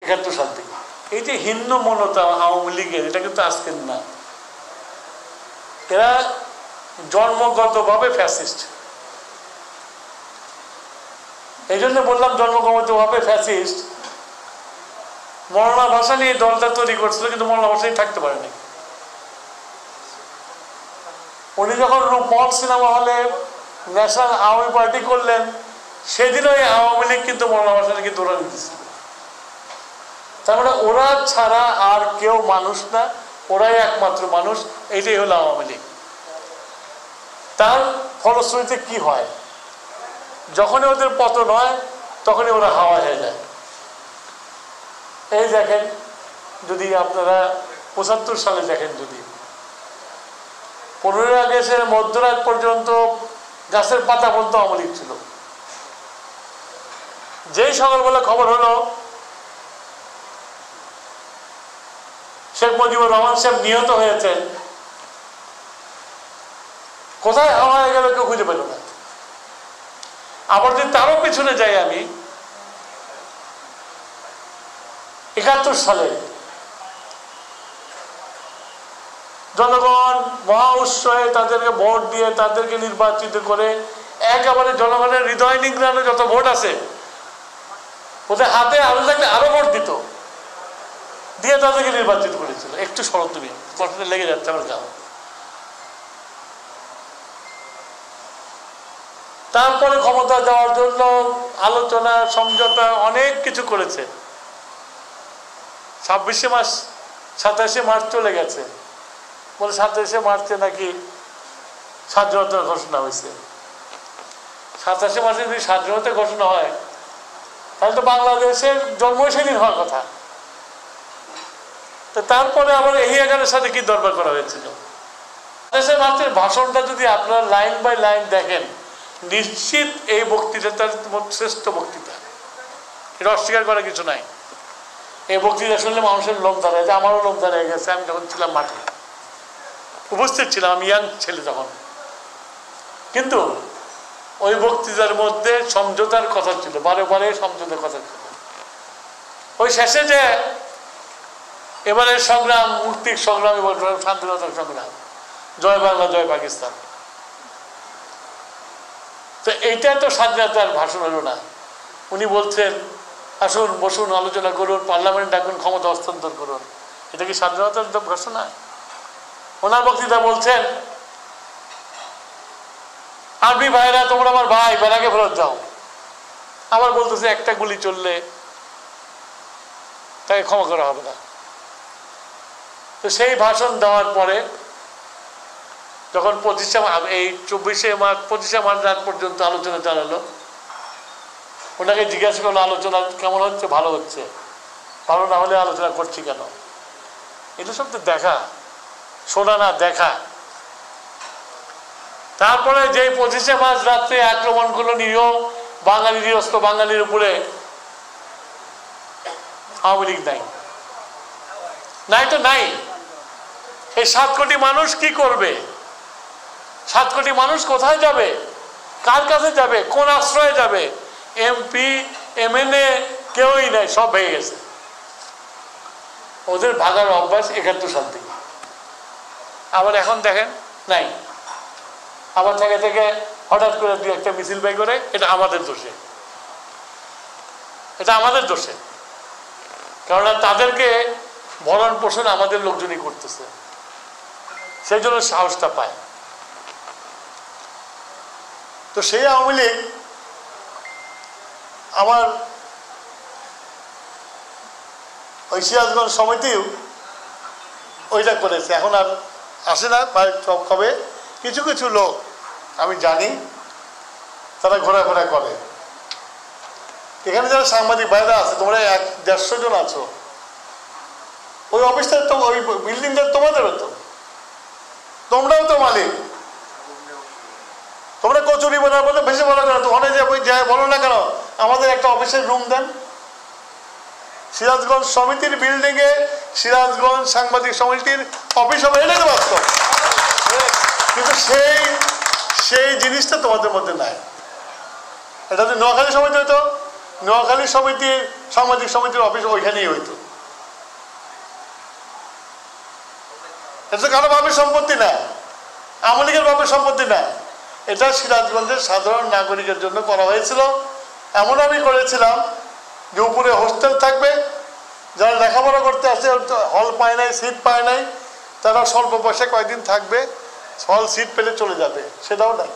৭১ সাল থেকে। এই যে হিন্দু মনতা আওয়ামী লীগের, এটা কিন্তু আজকের না, এরা জন্মগতভাবে ফ্যাসিস্ট। এই জন্য বললাম জন্মগতভাবে ফ্যাসিস্ট। মৌলানা ভাসানী এই দলটা তৈরি করছিল, কিন্তু মৌলানা ভাসানী থাকতে পারেনি। উনি যখন রূপমহল সিনেমা হলে ন্যাশনাল আওয়ামী পার্টি করলেন, সেদিন ওই আওয়ামী লীগ কিন্তু মৌলানা ভাসানীকে দৌড়া দিতেছিল। তার মানে ওরা ছাড়া আর কেউ মানুষ না, ওরাই একমাত্র মানুষ। এইটাই হলো আওয়ামী লীগ। তার ফলশ্রুতিতে কি হয়, যখনই ওদের পতন হয় তখনই ওরা হাওয়া হয়ে যায়। এই দেখেন, যদি আপনারা ৭৫ সালে দেখেন, যদি 15 আগস্টের মধ্যরাত পর্যন্ত গাছের পাতা পর্যন্ত আওয়ামী লীগ ছিল। যেই সকালবেলা খবর হলো শেখ মুজিবুর রহমান সাহেব নিহত হয়েছেন, কোথায় হাওয়া হয়ে গেল কেউ খুঁজে পেল না। আবার যদি তারও পিছনে যাই আমি, ৭১ সালে জনগণ মহা উৎসাহে তাদেরকে ভোট দিয়ে তাদেরকে নির্বাচিত করে একেবারে জনগণের হৃদয় নিংড়ানো যত ভোট আছে ওদের হাতে আরো থাকলে আরো ভোট দিত, দিয়ে তাদেরকে নির্বাচিত করেছিল। একটু সরো, তুমি কথাটা লেগে যাচ্ছে আমার গাও। তারপরে ক্ষমতা দেওয়ার জন্য আলোচনা সমঝোতা অনেক কিছু করেছে। 27 মার্চ চলে গেছে, বলে 27 মার্চে নাকি স্বাধীনতার ঘোষণা হয়েছে। 27 মার্চে যদি স্বাধীনতার ঘোষণা হয় তাহলে তো বাংলাদেশের জন্ম সেদিন হওয়ার কথা। তো তারপরে আবার এই 11-এর সাথে কি দরবার করা হয়েছিল। 27 মার্চের ভাষণটা যদি আপনারা লাইন বাই লাইন দেখেন, নিশ্চিত এই বক্তৃতার শ্রেষ্ঠ বক্তৃতা, এটা অস্বীকার করার কিছু নাই। এই বক্তৃতা শুনলে মানুষের লোম দাঁড়ায়, যে আমারও লোম দাঁড়িয়ে গেছে। আমি যখন ছিলাম মাঠে উপস্থিত ছিলাম, আমি ইয়াং ছেলে তখন, কিন্তু ওই বক্তৃতার মধ্যে সমঝোতার কথা ছিল, বারে বারে সমঝোতার কথা ছিল। ওই শেষে যে এবারের সংগ্রাম মুক্তির সংগ্রাম এবং স্বাধীনতার সংগ্রাম, জয় বাংলা জয় পাকিস্তান, তো এইটা তো স্বাধীনতার ভাষণ হলো না। উনি বলছেন আসুন বসুন আলোচনা করুন, পার্লামেন্ট ডাকুন, ক্ষমতা হস্তান্তর করুন। এটা কি স্বাধীনতার ঘোষণা? ওনার বক্তৃতা বলছেন আর্মি ভাইরা তোমরা আমার ভাই, বেড়াকে ফেরত যাও। আবার বলতেছে একটা গুলি চললে তাকে ক্ষমা করা হবে না। তো সেই ভাষণ দেওয়ার পরে যখন 24 মার্চ রাত পর্যন্ত আলোচনা চালালো, ওনাকে জিজ্ঞাসা করলো আলোচনা কেমন হচ্ছে? ভালো হচ্ছে। ভালো না হলে আলোচনা করছি কেন? এটা সব তো দেখা, শোনা না দেখা। তারপরে যে 25 মার্চ রাত্রে আক্রমণ করলো নিরীহ বাঙালি, নিরস্ত বাঙালির উপরে, আওয়ামী লীগ নাই, নাই তো নাই। এই 7 কোটি মানুষ কি করবে? 7 কোটি মানুষ কোথায় যাবে? কার কাছে যাবে? কোন আশ্রয়ে যাবে? এমপি এমএলএ কেউই নাই, সব ভেঙে গেছে। ওদের ভাগার অভ্যাস 71 সাল থেকে। আবার এখন দেখেন নাই, আবার থেকে থেকে হঠাৎ করে 2-1টা মিছিল বের করে। এটা আমাদের দোষে, এটা আমাদের দোষে, কেননা তাদেরকে ভরণ পোষণ আমাদের লোকজনই করতেছে, সেই জন্য সাহসটা পায়। তো সেই আওয়ামী লীগ আমার ওই সিরাজগঞ্জ সমিতিও ওইটা করেছে, এখন আর আসে না। কবে কিছু কিছু লোক আমি জানি তারা ঘোরাঘোরা করে। এখানে যারা সাংবাদিক ভাইরা আছে, তোমরা 100-150 জন আছো, ওই অফিসটা তো ওই বিল্ডিংটা তোমাদেরও তো, তোমরাও তো মালিক। তোমরা কচুরি বোনার বলে বেশি বলো কেন? তো ওখানে যে বলো না কেন আমাদের একটা অফিসের রুম দেন। সিরাজগঞ্জ সমিতির বিল্ডিং এ সিরাজগঞ্জ সাংবাদিক সমিতির অফিস হবে, এটাই তো বাস্তব। কিন্তু সেই জিনিসটা তোমাদের মধ্যে নাই। এটা যদি নোয়াখালী সমিতি হতো নোয়াখালী সমিতির সামাজিক সমিতির অফিস ওইখানেই হইতো। এটা কারো বাপের সম্পত্তি না, আওয়ামী লীগের বাপের সম্পত্তি না, এটা সিরাজগঞ্জের সাধারণ নাগরিকের জন্য করা হয়েছিল। এমন আমি করেছিলাম যে উপরে হোস্টেল থাকবে, যারা লেখাপড়া করতে আসছে হল পায় নাই, সিট পায় নাই, তারা স্বল্প পয়সায় কয়েকদিন থাকবে, হল সিট পেলে চলে যাবে, সেটাও নাই।